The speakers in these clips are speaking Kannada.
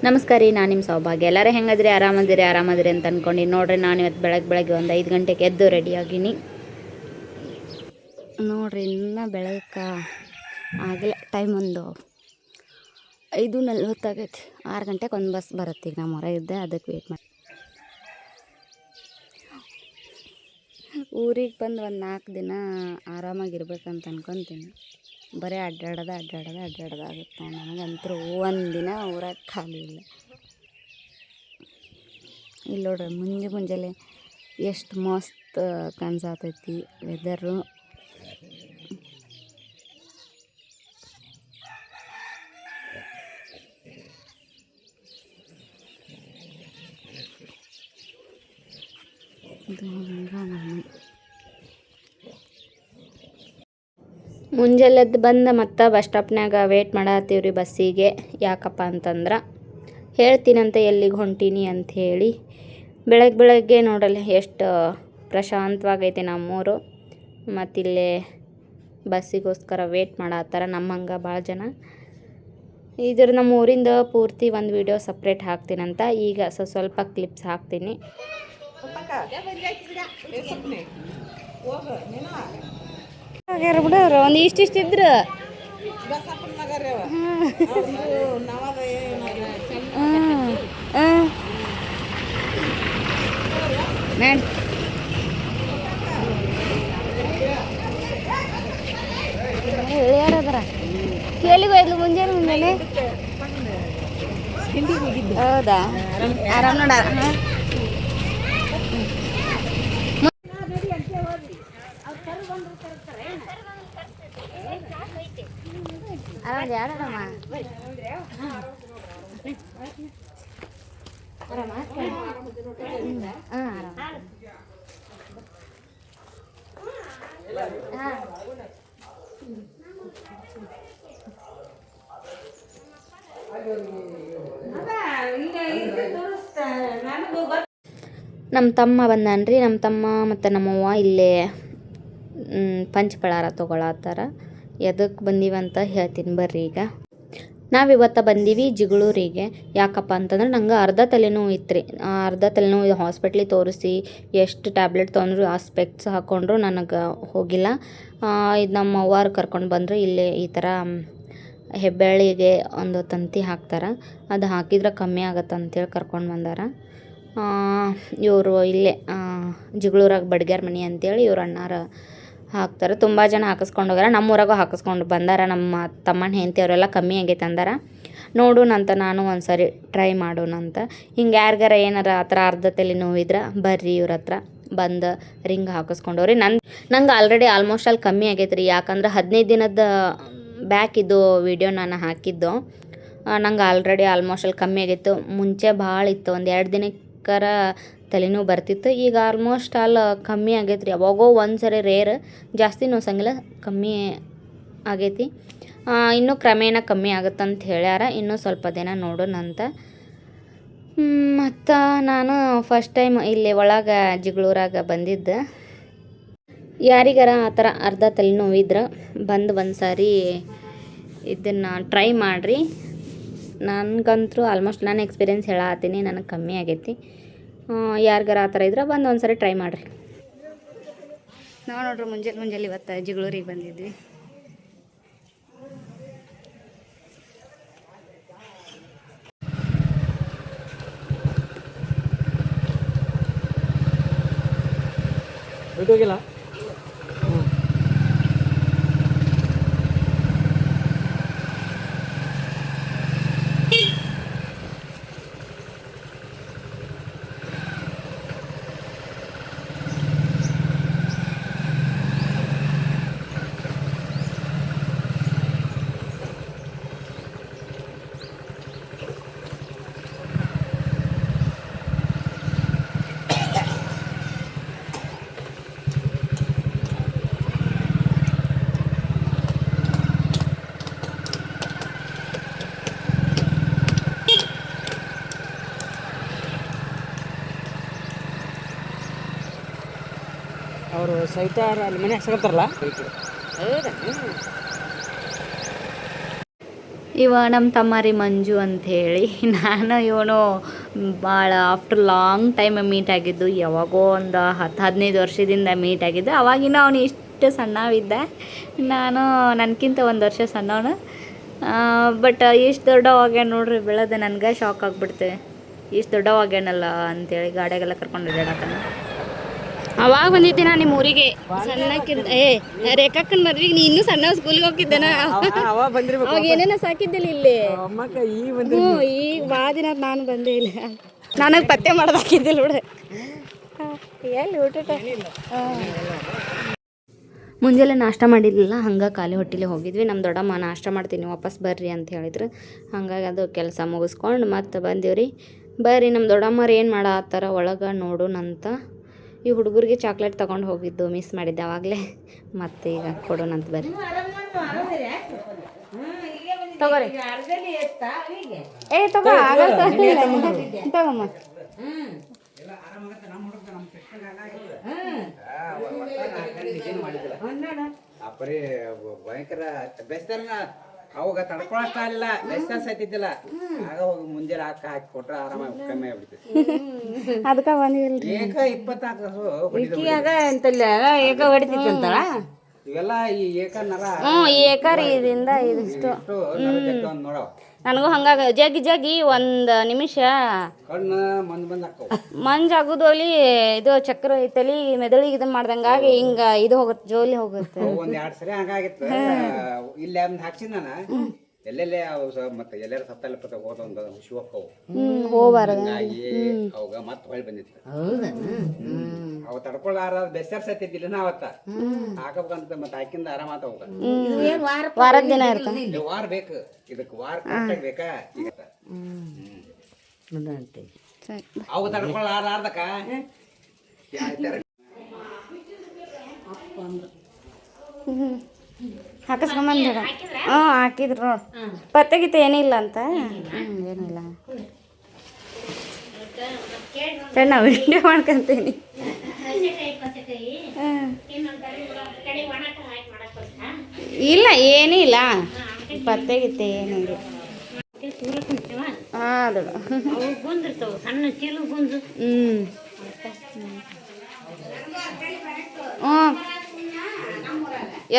ನಮಸ್ಕಾರ ರೀ, ನಾನು ನಿಮ್ಮ ಸೌಭಾಗ್ಯ. ಎಲ್ಲರೂ ಹೆಂಗದ್ರಿ? ಆರಾಮದಿರಿ ಅಂತ ಅಂದ್ಕೊಂಡು ನೋಡ್ರಿ. ನಾನು ಇವತ್ತು ಬೆಳಗ್ಗೆ ಒಂದು 5 ಗಂಟೆಗೆ ಎದ್ದು ರೆಡಿಯಾಗಿನಿ ನೋಡ್ರಿ. ಇನ್ನೂ ಬೆಳಗ್ಗೆ ಆಗಲೇ ಟೈಮ್ ಒಂದು 5:40 ಆಗೈತಿ. 6 ಗಂಟೆಗೆ ಒಂದು ಬಸ್ ಬರುತ್ತೆ. ಈಗ ನಮ್ಮ ಹೊರ ಇದ್ದೆ, ಅದಕ್ಕೆ ವೇಟ್ ಮಾಡಿ ಊರಿಗೆ ಬಂದು ಒಂದು 4 ದಿನ ಆರಾಮಾಗಿರ್ಬೇಕಂತ ಅನ್ಕೊತೀನಿ. ಬರೀ ಅಡ್ಡಾಡೋದು ಆಗುತ್ತೆ. ನನಗಂತೂ ಒಂದಿನ ಊರಾಗ ಖಾಲಿ ಇಲ್ಲ. ಇಲ್ಲಿ ನೋಡ್ರಿ, ಮುಂಜಾನೆ ಎಷ್ಟು ಮಸ್ತ್ ಕಾಣಿಸತೈತಿ ವೆದರು. ಮುಂಜಾನೆದ್ದು ಬಂದು ಮತ್ತೆ ಬಸ್ ಸ್ಟಾಪ್ನಾಗ ವೇಟ್ ಮಾಡತ್ತೀವ್ರಿ ಬಸ್ಸಿಗೆ. ಯಾಕಪ್ಪ ಅಂತಂದ್ರೆ ಹೇಳ್ತೀನಂತ ಎಲ್ಲಿಗೆ ಹೊಂಟೀನಿ ಅಂಥೇಳಿ. ಬೆಳಗ್ಗೆ ನೋಡಲ್ಲ ಎಷ್ಟು ಪ್ರಶಾಂತವಾಗೈತೆ ನಮ್ಮೂರು. ಮತ್ತಿಲ್ಲೇ ಬಸ್ಸಿಗೋಸ್ಕರ ವೇಟ್ ಮಾಡತ್ತಾರ ನಮ್ಮಂಗೆ ಭಾಳ ಜನ. ನಮ್ಮ ಊರಿಂದ ಪೂರ್ತಿ ಒಂದು ವಿಡಿಯೋ ಸಪ್ರೇಟ್ ಹಾಕ್ತೀನಂತ. ಈಗ ಸ್ವಲ್ಪ ಕ್ಲಿಪ್ಸ್ ಹಾಕ್ತೀನಿ. ಬಿಡೋರು ಒಂದು ಇಷ್ಟಿದ್ರು ಹೇಳ್ಯಾರದ್ರ ಕೇಳಿಗೆ ಹೋಯ್ತು ಮುಂಜಾನೆ. ಹೌದಾ? ಆರಾಮ್ ನೋಡ. ಯಾರಮ್ಮ ನಮ್ಮ ತಮ್ಮ ಬಂದಾನ್ರಿ. ನಮ್ಮ ತಮ್ಮ ಮತ್ತು ನಮ್ಮವ್ವ ಇಲ್ಲೇ ಪಂಚಪಳಾರ ತೊಗೊಳತ್ತಾರ. ಎದಕ್ಕೆ ಬಂದೀವಂತ ಹೇಳ್ತೀನಿ ಬರ್ರಿ. ಈಗ ನಾವಿವತ್ತು ಬಂದೀವಿ ಜಿಗಳೂರಿಗೆ. ಯಾಕಪ್ಪ ಅಂತಂದ್ರೆ ನಂಗೆ ಅರ್ಧ ತಲೆನೋವು ಇತ್ತು. ಅರ್ಧ ತಲೆನೋವು ಹಾಸ್ಪಿಟ್ಲಿಗೆ ತೋರಿಸಿ ಎಷ್ಟು ಟ್ಯಾಬ್ಲೆಟ್ ತೊಗೊಂಡ್ರು, ಆ ಸ್ಪೆಕ್ಸ್ ಹಾಕ್ಕೊಂಡ್ರು ನನಗೆ ಹೋಗಿಲ್ಲ. ಇದು ನಮ್ಮ ಅವ್ವಾರು ಕರ್ಕೊಂಡು ಬಂದರು. ಇಲ್ಲೇ ಈ ಥರ ಹೆಬ್ಬೆಳ್ಳಿಗೆ ಒಂದು ತಂತಿ ಹಾಕ್ತಾರೆ, ಅದು ಹಾಕಿದ್ರೆ ಕಮ್ಮಿ ಆಗತ್ತೆ ಅಂತೇಳಿ ಕರ್ಕೊಂಡು ಬಂದಾರ. ಇವರು ಇಲ್ಲೇ ಜಿಗಳೂರಾಗ ಬಡ್ಗ್ಯಾರ ಮನೆ ಅಂತೇಳಿ ಇವ್ರು ಅಣ್ಣಾರ ಹಾಕ್ತಾರೆ. ತುಂಬ ಜನ ಹಾಕಿಸ್ಕೊಂಡು ಹೋಗ್ಯಾರ. ನಮ್ಮೂರಾಗೂ ಹಾಕಿಸ್ಕೊಂಡು ಬಂದಾರ. ನಮ್ಮ ತಮ್ಮನ ಹೆಂಡತಿ ಅವರೆಲ್ಲ ಕಮ್ಮಿ ಆಗೈತೆ ಅಂದಾರ. ನೋಡೋಣಂತ ನಾನು ಒಂದು ಸಾರಿ ಟ್ರೈ ಮಾಡೋಣಂತ. ಹಿಂಗೆ ಯಾರಿಗಾರ ಏನಾರ ಆ ಥರ ಅರ್ಧ ತಲೆ ನೋವಿದ್ರೆ ಬರ್ರಿ ಇವ್ರ ಹತ್ರ ಬಂದು ರಿಂಗ್ ಹಾಕಿಸ್ಕೊಂಡವ್ರಿ. ನಂಗೆ ಆಲ್ರೆಡಿ ಆಲ್ಮೋಸ್ಟ್ ಅಲ್ಲಿ ಕಮ್ಮಿ ಆಗೈತೆ ರೀ. ಯಾಕಂದ್ರೆ 15 ದಿನದ ಬ್ಯಾಕ್ ಇದು ವಿಡಿಯೋ ನಾನು ಹಾಕಿದ್ದು. ನಂಗೆ ಆಲ್ರೆಡಿ ಆಲ್ಮೋಸ್ಟ್ ಅಲ್ಲಿ ಕಮ್ಮಿ ಆಗೈತು. ಮುಂಚೆ ಭಾಳ ಇತ್ತು, ಒಂದು 2 ದಿನಕ್ಕರ ತಲೆನೋವು ಬರ್ತಿತ್ತು. ಈಗ ಆಲ್ಮೋಸ್ಟ್ ಅಲ್ಲಿ ಕಮ್ಮಿ ಆಗೈತೆ ರೀ. ಯಾವಾಗೋ ಒಂದು ಸರಿ ರೇರ್, ಜಾಸ್ತಿ ನೋಸಂಗಿಲ್ಲ, ಕಮ್ಮಿ ಆಗೈತಿ. ಇನ್ನೂ ಕ್ರಮೇಣ ಕಮ್ಮಿ ಆಗುತ್ತಂತ ಹೇಳ್ಯಾರ. ಇನ್ನೂ ಸ್ವಲ್ಪ ದಿನ ನೋಡೋಣಂತ. ಮತ್ತು ನಾನು ಫಸ್ಟ್ ಟೈಮ್ ಇಲ್ಲಿ ಒಳಗೆ ಜಿಗಳೂರಾಗ ಬಂದಿದ್ದೆ. ಯಾರಿಗಾರ ಆ ಥರ ಅರ್ಧ ತಲೆನೋವಿದ್ರೆ ಬಂದು ಒಂದು ಸಾರಿ ಇದನ್ನು ಟ್ರೈ ಮಾಡಿರಿ. ನನಗಂತೂ ಆಲ್ಮೋಸ್ಟ್ ನನ್ನ ಎಕ್ಸ್ಪೀರಿಯೆನ್ಸ್ ಹೇಳತ್ತೀನಿ, ನನಗೆ ಕಮ್ಮಿ ಆಗೈತಿ. ಯಾರಿಗಾರ ಆ ಥರ ಇದ್ರೆ ಬಂದು ಒಂದು ಸಾರಿ ಟ್ರೈ ಮಾಡಿರಿ. ನಾವು ನೋಡ್ರಿ ಮುಂಜಾನೆ ಇವತ್ತು ಜಿಗಳೂರಿಗೆ ಬಂದಿದ್ವಿ. ಹೋಗಿಲ್ಲ ಅವರು ಸವಿತಾರ ಅಲ್ಲಿ ಮನೆ ಹಾಕ್ಸಕತ್ತಾರಲ್ಲ. ಹೌದಾ? ಇವ ನಮ್ಮ ತಮ್ಮರಿ ಮಂಜು ಅಂಥೇಳಿ ನಾನು ಇವನು ಭಾಳ ಆಫ್ಟರ್ ಲಾಂಗ್ ಟೈಮ್ ಮೀಟ್ ಆಗಿದ್ದು, ಯಾವಾಗೋ ಒಂದು 10-15 ವರ್ಷದಿಂದ ಮೀಟ್ ಆಗಿದ್ದು. ಅವಾಗಿನ ಅವನು ಇಷ್ಟು ಸಣ್ಣವಿದ್ದ, ನಾನು ನನಗಿಂತ 1 ವರ್ಷ ಸಣ್ಣವನು. ಬಟ್ ಇಷ್ಟು ದೊಡ್ಡವಾಗ್ಯಾನ ನೋಡ್ರಿ, ಬೆಳೆದ ನನಗೆ ಶಾಕ್ ಆಗಿಬಿಡ್ತೆ. ಇಷ್ಟು ದೊಡ್ಡವಾಗ್ಯಾನಲ್ಲ ಅಂತೇಳಿ ಗಾಡಿಯಾಗೆಲ್ಲ ಕರ್ಕೊಂಡು ಓಡಾಡತ್ತಾನ. ಅವಾಗ ಬಂದಿದ್ದೆ ನಾನು ನಿಮ್ಮ ಊರಿಗೆ ಸಣ್ಣಕ್ಕಿಂತ. ರೇಖಾಕ್ಕನ ಮದ್ವೆಗೆ ನೀ ಇನ್ನೂ ಸಣ್ಣ ಸ್ಕೂಲ್ಗೆ ಹೋಗಿದ್ದೇನ? ಅವಾಗ ಏನೇನೋ ಸಾಕಿದ್ದಿಲ್ಲ ಇಲ್ಲಿ. ಈಗ ಭಾಳ ದಿನ ನಾನು ಬಂದೇ ಇಲ್ಲ. ನನಗೆ ಪತ್ತೆ ಮಾಡೋದು ಹಾಕಿದ್ದಿಲ್ಲ ಬಿಡು. ಎಲ್ಲಿ ಊಟ ಮುಂಜಾನೆ ನಾಷ್ಟ ಮಾಡಿರಲಿಲ್ಲ, ಹಂಗೆ ಖಾಲಿ ಹೊಟ್ಟಿಲೆ ಹೋಗಿದ್ವಿ. ನಮ್ಮ ದೊಡ್ಡಮ್ಮ ನಾಷ್ಟ ಮಾಡ್ತೀನಿ ವಾಪಸ್ ಬರ್ರಿ ಅಂತ ಹೇಳಿದ್ರು. ಹಂಗಾಗಿ ಅದು ಕೆಲಸ ಮುಗಿಸ್ಕೊಂಡು ಮತ್ತೆ ಬಂದೀವ್ರಿ. ಬರ್ರಿ ನಮ್ಮ ದೊಡ್ಡಮ್ಮರು ಏನು ಮಾಡತ್ತಾರ ಒಳಗೆ ನೋಡೋಣಂತ. ಈ ಹುಡುಗರಿಗೆ ಚಾಕ್ಲೇಟ್ ತೊಗೊಂಡು ಹೋಗಿದ್ದು ಮಿಸ್ ಮಾಡಿದ್ದೆ ಆವಾಗಲೇ. ಮತ್ತೆ ಈಗ ಕೊಡೋಣಂತ ಬರ್ರಿ. ತಗೋರಿ. ತಗೋ ತಗೊಮ್ಮ. ಭಯಂಕರ ಬೆಸ್ತರ್ನ ಅವಾಗ ತಡ್ಕೊಳಕ್ಕಾಗಲಿಲ್ಲ, ಬೆಸ್ತರ್ ಸತ್ತಿದ್ದಿಲ್ಲ. ಆಗ ಹೋಗಿ ಮುಂಜಾನೆ ಹಾಕಿ ಕೊಟ್ರೆ ಆರಾಮಾಗಿ ಕಮ್ಮಿ ಆಗ್ಬಿಡ್ತೈತಿ. ಅದಕ್ಕೆ ಬಂದಿಲ್ಲ. ಏಕ 24 ಅಂತಲ್ಲ ಏಕ ಹೊಡಿತಿತ್ತಂತಳ. ಇವೆಲ್ಲ ಈ ಏಕ ನರ ಈ ಏಕರ್ ಇದರಿಂದ ಇದಿಷ್ಟು ನೋಡವ. ನನಗೂ ಹಂಗಾಗಿ ಜಗ್ಗಿ 1 ನಿಮಿಷ ಕಣ್ಣು ಮಂಜಾಗೋದು ಅಲ್ಲಿ ಇದು ಚಕ್ರ ಐತಲಿ ಮೆದುಳಿಗೆ ಇದನ್ನ ಮಾಡ್ದಂಗಾಗಿ ಹಿಂಗ ಇದು ಹೋಗುತ್ತೆ, ಜೋಲಿ ಹೋಗುತ್ತೆ. 1-2 ಸರಿ ಹಂಗಾಗಿತ್ತು. ಇಲ್ಲಿ ಒಂದು ಹಾಕ್ಸಿದ್ ನಾನು ಎಲ್ಲೆಲ್ಲೇ ಮತ್ತೆ ಎಲ್ಲಾರು ಸತ್ತಲ್ಲ ಹೋದೊಂದು ಶಿವಕ್ಕವು ಹೋಗ್ಬಾರ್ದು ಅವಾಗ ಮತ್ತೆ ಹೊಳ್ ಬಂದಿತ್ತು. ಅವ ತಡ್ಕೊಳ್ಳಾರ ಬೆಸ್ಸರ್ ಸತ್ತಿದ್ದಿಲ್ಲ ನಾ ಅವತ್ತ ಹಾಕಬೇಕಂತ ಮತ್ತೆ ಹಾಕಿಂದ ಆರಾಮಾತ ಹೋಗ. ವಾರದ ದಿನ ಇರ್ತಾನೆ, ವಾರ ಬೇಕು ಇದಕ್ಕೆ, ವಾರ ಕರೆಕ್ಟಾಗಿ ಬೇಕಾ ಈಗ. ಅವು ತಡ್ಕೊಳ್ಳಾರ್ದಕ್ಕ ಹಾಕಿಸ್ಕೊಂಬಂದ. ಹಾಕಿದ್ರು ನೋಡಿ, ಪತ್ತೆಗಿತ್ತ ಏನಿಲ್ಲ ಅಂತ. ಏನಿಲ್ಲ ನಾ ವಿಡಿಯೋ ಮಾಡ್ಕೊಂತೀನಿ. ಇಲ್ಲ ಏನಿಲ್ಲ, ಪತ್ತೆಗಿತ್ತ ಏನಿಲ್ಲ. ಅದು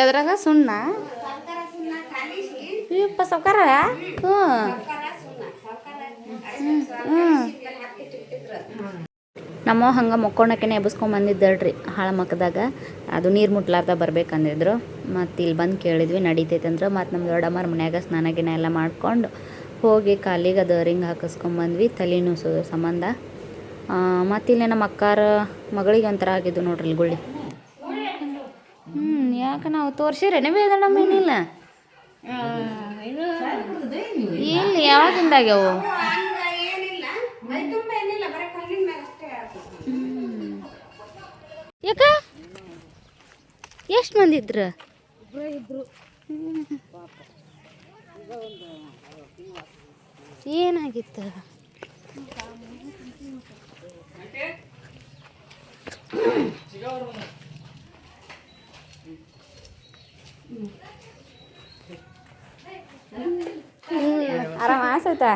ಎದ್ರಾಗ ಸುಣ್ಣ ಇಪ್ಪ ಸೌಕಾರ. ನಮ್ಮ ಹಂಗೆ ಮೊಕ್ಕೊಳಕ್ಕೆ ಎಬ್ಬಿಸ್ಕೊಂಬಂದಿದ್ದಳ್ರಿ ಹಾಳ ಮಕ್ಕದಾಗ. ಅದು ನೀರು ಮುಟ್ಲಾರ್ದ ಬರ್ಬೇಕಂದಿದ್ರು. ಮತ್ತು ಇಲ್ಲಿ ಬಂದು ಕೇಳಿದ್ವಿ ನಡೀತೈತೆ ಅಂದ್ರೆ ಮತ್ತೆ ನಮ್ಮ ದೊಡ್ಡಮ್ಮರ ಮನ್ಯಾಗ ಸ್ನಾನ ಎಲ್ಲ ಮಾಡ್ಕೊಂಡು ಹೋಗಿ ಕಾಲಿಗೆ ಅದು ರಿಂಗ್ ಹಾಕಿಸ್ಕೊಂಬಂದ್ವಿ ತಲೆ ನುಸೋದು ಸಂಬಂಧ. ಮತ್ತು ಇಲ್ಲಿ ನಮ್ಮ ಅಕ್ಕಾರ ಮಗಳಿಗೆ ಒಂಥರ ಆಗಿದ್ದು ನೋಡ್ರಿ ಇಲ್ಲಿ ಗುಳ್ಳಿ. ಯಾಕೆ ನಾವು ತೋರಿಸಿರೇನೆ ಬೇದಣ್ಣಮ್ಮ? ಏನಿಲ್ಲ ಇಲ್ಲಿ ಯಾವಾಗಿಂದಾಗ್ಯಾವು? ಯಾಕ ಎಷ್ಟು ಮಂದಿ ಇದ್ರು? ಏನಾಗಿತ್ತು? ಆರಾಮ ಆಸೈತಾ?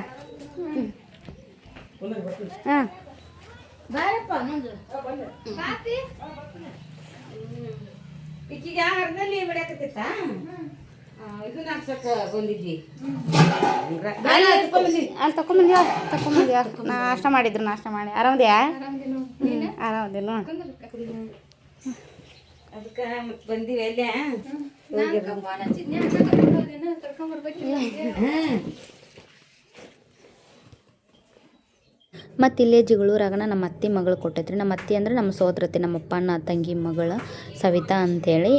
ಹಾಂ ಈಕಿಗೆ ಅರ್ಧಲ್ಲಿ ಬಿಡಕತ್ತಿತ್ತ ಇದು ನಾಕ್ಸಕ್ಕ ಬಂದಿದ್ವಿ. ಅಲ್ಲಿ ತಕೊಂಬಂದ್ಯಾ ನಾಷ್ಟ ಮಾಡಿದ್ರು. ನಾಷ್ಟ ಮಾಡಿ ಆರಾಮದ್ಯಾ? ಆರಾಮದೇನು? ಅದಕ್ಕೆ ಮತ್ತೆ ಬಂದಿವಿ ಅಲ್ಲೇ ಮತ್ತು ಇಲ್ಲೇ ಜಿಗಳೂರಾಗನ ನಮ್ಮ ಅತ್ತೆ ಮಗಳು ಕೊಟ್ಟೈತ್ರಿ. ನಮ್ಮ ಅತ್ತೆ ಅಂದರೆ ನಮ್ಮ ಸೋದರತೆ, ನಮ್ಮ ಅಪ್ಪನ ತಂಗಿ ಮಗಳು ಸವಿತಾ ಅಂಥೇಳಿ.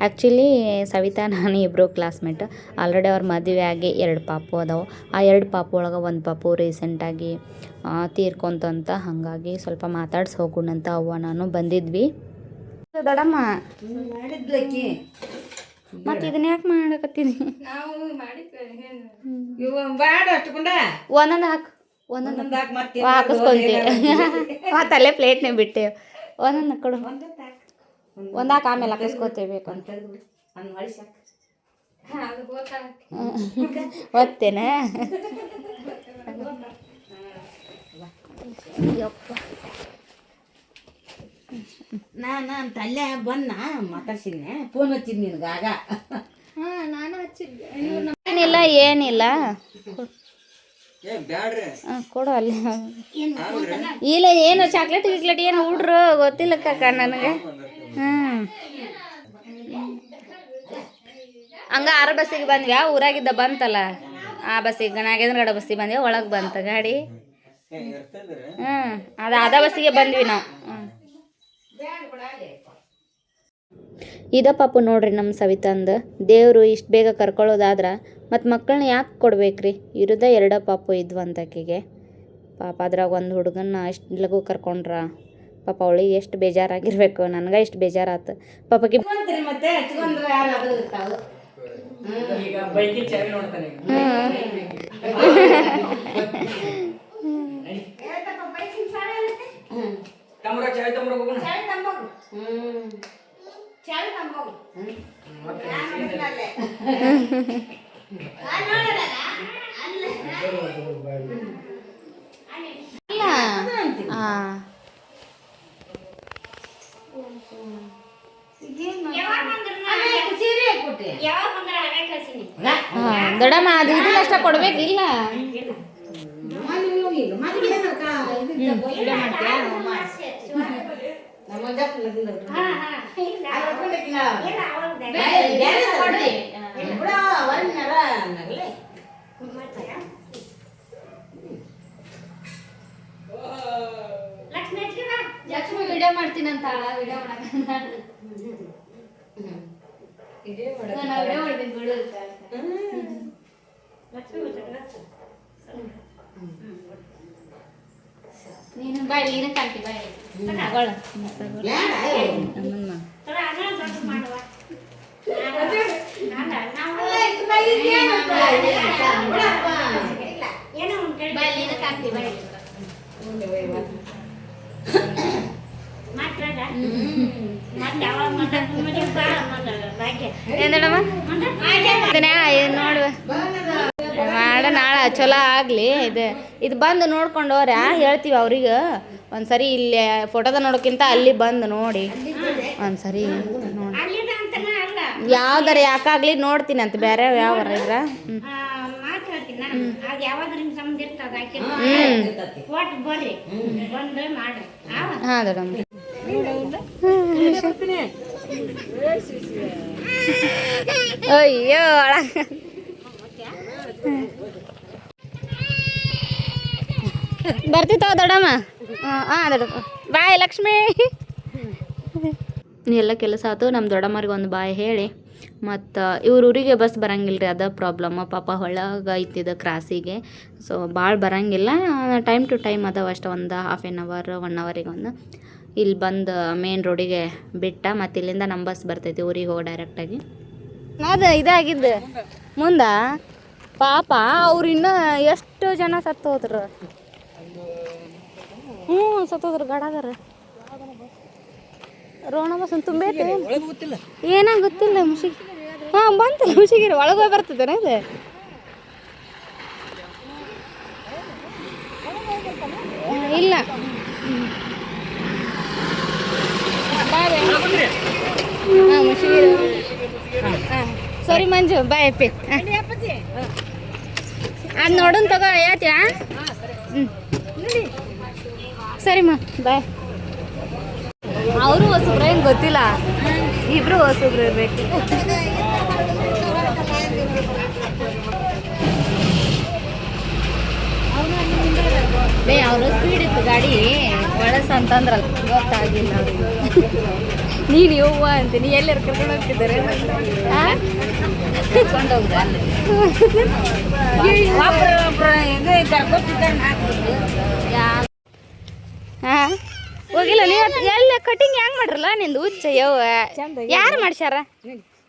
ಆ್ಯಕ್ಚುಲಿ ಸವಿತಾ ನಾನು ಇಬ್ಬರು ಕ್ಲಾಸ್ಮೇಟ್. ಆಲ್ರೆಡಿ ಅವ್ರ ಮದುವೆ ಆಗಿ 2 ಪಾಪು ಅದಾವೆ. ಆ 2 ಪಾಪು ಒಳಗೆ 1 ಪಾಪು ರೀಸೆಂಟಾಗಿ ತೀರ್ಕೊಂತಂತ. ಹಾಗಾಗಿ ಸ್ವಲ್ಪ ಮಾತಾಡ್ಸಿ ಹೋಗೋಣಂತ ಅವ್ವ ನಾನು ಬಂದಿದ್ವಿ. ದೊಡ್ಡಮ್ಮ ಮಾಡಿದ್ಲಕ್ಕಿ ಮತ್ತು ಇದನ್ನ ಯಾಕೆ ಮಾಡಕತ್ತೀನಿ? ಬ್ಯಾಡ ಅಷ್ಟಕೊಂಡ ಒಂದೊಂದು ಹಾಕು, ಒಂದೊಂದು ಹಾಕಿಸ್ಕೊಂತೀವಿ. ಮತ್ತು ಅಲ್ಲೇ ಪ್ಲೇಟ್ನೇ ಬಿಟ್ಟೇವೆ. ಒಂದೊಂದು ಕೊಡು, ಒಂದಾಕ ಆಮೇಲೆ ಹಾಕಿಸ್ಕೋತೇವೆ. ಬೇಕಂತ ಒತ್ತೇನ ಯಪ್ಪ ನಾನು ತಲ್ಲೆ ಬಂದ ಮಾತಾಡ್ಸಿದ್ನೆ ಫೋನ್ ಹಚ್ಚಿದ್ ನಿನ್ಗೆ ಆಗ ಏನಿಲ್ಲ ಏನಿಲ್ಲ ಏ ಬ್ಯಾಡ್ರಿ ಕೊಡು ಅಲ್ಲಿ ಇಲ್ಲ ಏನು ಚಾಕ್ಲೇಟ್ ಗಿಕ್ಲೇಟ್ ಏನು ಹುಡ್ರು ಗೊತ್ತಿಲ್ಲ ಕಾಕ ನನಗೆ ಹಂಗ 6 ಬಸ್ಸಿಗೆ ಬಂದ್ವಿ ಊರಾಗಿದ್ದ ಬಂತಲ್ಲ ಆ ಬಸ್ಸಿಗೆ ನಾಗೇಂದ್ರಗಡ ಬಸ್ಸಿಗೆ ಬಂದ್ವಿ ಒಳಗೆ ಬಂತ ಗಾಡಿ ಅದು ಅದ ಬಸ್ಸಿಗೆ ಬಂದ್ವಿ ನಾವು ಇದ ಪಾಪು ನೋಡ್ರಿ ನಮ್ಮ ಸವಿತಂದು ದೇವರು ಇಷ್ಟು ಬೇಗ ಕರ್ಕೊಳ್ಳೋದಾದ್ರೆ ಮತ್ತು ಮಕ್ಕಳನ್ನ ಯಾಕೆ ಕೊಡ್ಬೇಕ್ರಿ ಇರೋದ 2 ಪಾಪು ಇದ್ವು ಅಂತ ಆಕೆಗೆ ಪಾಪ ಅದ್ರಾಗ ಒಂದು ಹುಡುಗನ್ನ ಅಷ್ಟು ಲಘು ಕರ್ಕೊಂಡ್ರ ಪಾಪ ಅವಳಿಗೆ ಎಷ್ಟು ಬೇಜಾರಾಗಿರ್ಬೇಕು ನನಗೆ ಎಷ್ಟು ಬೇಜಾರಾತು ಪಾಪಕ್ಕೆ ಮತ್ತೆ ಹಚ್ಕೊಂಡ್ರೆ ಯಾರು ಅದು ಇರ್ತಾವೆ ಈಗ ಬೈಕಿ ಚಾವಿ ನೋಡ್ತಾನೆ ತಮ್ಮರ ಚಾವಿ ತಮ್ಮರ ಹೋಗೋಣ ದೊಡ್ಡಮ್ಮ ಅದು ಇದನ್ನ ಅಷ್ಟ ಕೊಡ್ಬೇಕಿಲ್ಲ ಲಕ್ಷ್ಮಿ ವಿಡಿಯೋ ಮಾಡ್ತೀನಂತ ವಿಡಿಯೋ ಮಾಡ್ತೀನಿ ಬಿಡು ನೀನು ಬಾಯ್ ನೀನು ಕಾಣ್ತಿ ಬಾಯ್ ನೋಡುವ ಮಾಡ ನಾಳೆ ಚಲೋ ಆಗಲಿ ಇದು ಬಂದು ನೋಡ್ಕೊಂಡು ಹೋರ ಹೇಳ್ತೀವಿ ಅವ್ರಿಗೆ ಒಂದ್ಸರಿ ಇಲ್ಲಿ ಫೋಟೋದ ನೋಡೋಕ್ಕಿಂತ ಅಲ್ಲಿ ಬಂದು ನೋಡಿ ಒಂದ್ಸರಿ ನೋಡಿ ಯಾವ್ದಾರ ಯಾಕಾಗ್ಲಿ ನೋಡ್ತೀನಿ ಅಂತ ಬೇರೆ ಯಾವ್ದಾರ ಈಗ ಹಾಂ ದೊಡ್ಡಮ್ಮ ಅಯ್ಯೋ ಬರ್ತಿತ್ತವ ದೊಡ್ಡಮ್ಮ ಹಾಂ ದೊಡ್ಡಮ್ಮ ಬಾಯ್ ಲಕ್ಷ್ಮಿ ಎಲ್ಲ ಕೆಲಸ ಆಯ್ತು ನಮ್ಮ ದೊಡ್ಡಮ್ಮರಿಗೆ ಒಂದು ಬಾಯ್ ಹೇಳಿ ಮತ್ತು ಇವ್ರ ಊರಿಗೆ ಬಸ್ ಬರಂಗಿಲ್ಲ ರೀ ಅದ ಪ್ರಾಬ್ಲಮ್ ಪಾಪ ಹೊಳಗೆ ಐತಿದ ಕ್ರಾಸಿಗೆ ಸೊ ಭಾಳ ಬರಂಗಿಲ್ಲ ಟೈಮ್ ಟು ಟೈಮ್ ಅದಾವ ಅಷ್ಟು ಒಂದು ½ ಅವರ್ 1 ಅವರಿಗೆ ಒಂದು ಇಲ್ಲಿ ಬಂದು ಮೇನ್ ರೋಡಿಗೆ ಬಿಟ್ಟ ಮತ್ತು ಇಲ್ಲಿಂದ ನಮ್ಮ ಬಸ್ ಬರ್ತೈತಿ ಊರಿಗೆ ಹೋಗಿ ಡೈರೆಕ್ಟಾಗಿ ಅದು ಇದಾಗಿದ್ದು ಮುಂದೆ ಪಾಪ ಅವ್ರು ಇನ್ನೂ ಎಷ್ಟು ಜನ ಸತ್ತು ಹೋದ್ರು ಸತ್ತೋದ್ರು ಗಡಾದಾರ ರೋಣ ಬಸ್ ತುಂಬೈತೆ ಏನೋ ಗೊತ್ತಿಲ್ಲ ಮುಷಿಗೆ ಹಾಂ ಬಂತಲ್ಲ ಮುಷಿಗಿರಿ ಒಳಗೆ ಹೋಗಿ ಬರ್ತದೇನ ಇದು ಇಲ್ಲ ಹಾಂ ಮುಷಿಗಿರಿ ಹಾಂ ಸರಿ ಮಂಜು ಬಾಯ್ ಅಪ್ಪಿ ಅದು ನೋಡೋಣ ತಗೋ ಹೇಳ್ತೀಯಾ ಸರಿಮ್ಮ ಬಾಯ್ ಅವರು ಹೊಸಬ್ರು ಏನು ಗೊತ್ತಿಲ್ಲ ಇಬ್ರು ಹೊಸಬ್ರು ಇರ್ಬೇಕು ಅವರು ಸ್ಪೀಡ್ ಇತ್ತು ಗಾಡಿ ಒಳಸ್ ಅಂತಂದ್ರಲ್ಲ ಗೊತ್ತಾಗಿಲ್ಲ ಅವ್ರಿಗೆ ನೀನು ಯವ್ವ ಅಂತೀನಿ ಎಲ್ಲರೂ ಕರ್ಕೊಂಡು ಹೋಗ್ತಿದ್ದಾರೆ ಕರ್ಕೊಂಡು ಹೋಗ್ದ ಹಾಂ ಹೋಗಿಲ್ಲ ನೀವು ಎಲ್ಲ ಕಟಿಂಗ್ ಹೆಂಗ್ ಮಾಡ್ರಲ್ಲ ನಿಂದು ಹುಚ್ಚ ಯವ್ವ ಯಾರು ಮಾಡ್ಸ್ಯಾರ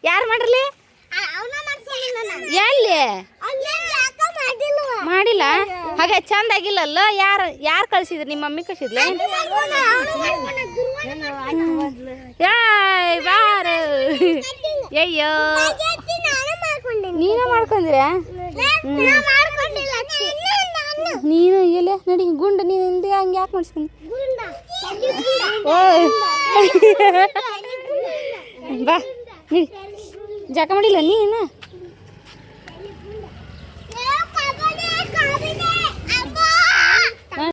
ಯಾರು ಮಾಡ್ರಲಿ ಎಲ್ಲಿ ಮಾಡಿಲ್ಲ ಹಾಗೆ ಚಂದ ಆಗಿಲ್ಲಲ್ಲ ಯಾರು ಕಳ್ಸಿದ್ರಿ ನಿಮ್ಮ ಮಮ್ಮಿ ಕಳ್ಸಿದ್ಲ ಬಾರ ಅಯ್ಯೋ ನೀನೇ ಮಾಡ್ಕೊಂಡ್ರೆ ನೀನು ಎಲ್ಲ ನಡಿ ಗುಂಡು ನೀನು ಹಿಂದೆ ಹಂಗೆ ಯಾಕೆ ಮಾಡಿಸ್ಕೊಂಡು ಓ ಬಾ ನಡಿ ಜಾಕ ಮಾಡಿಲ್ಲ ನೀನು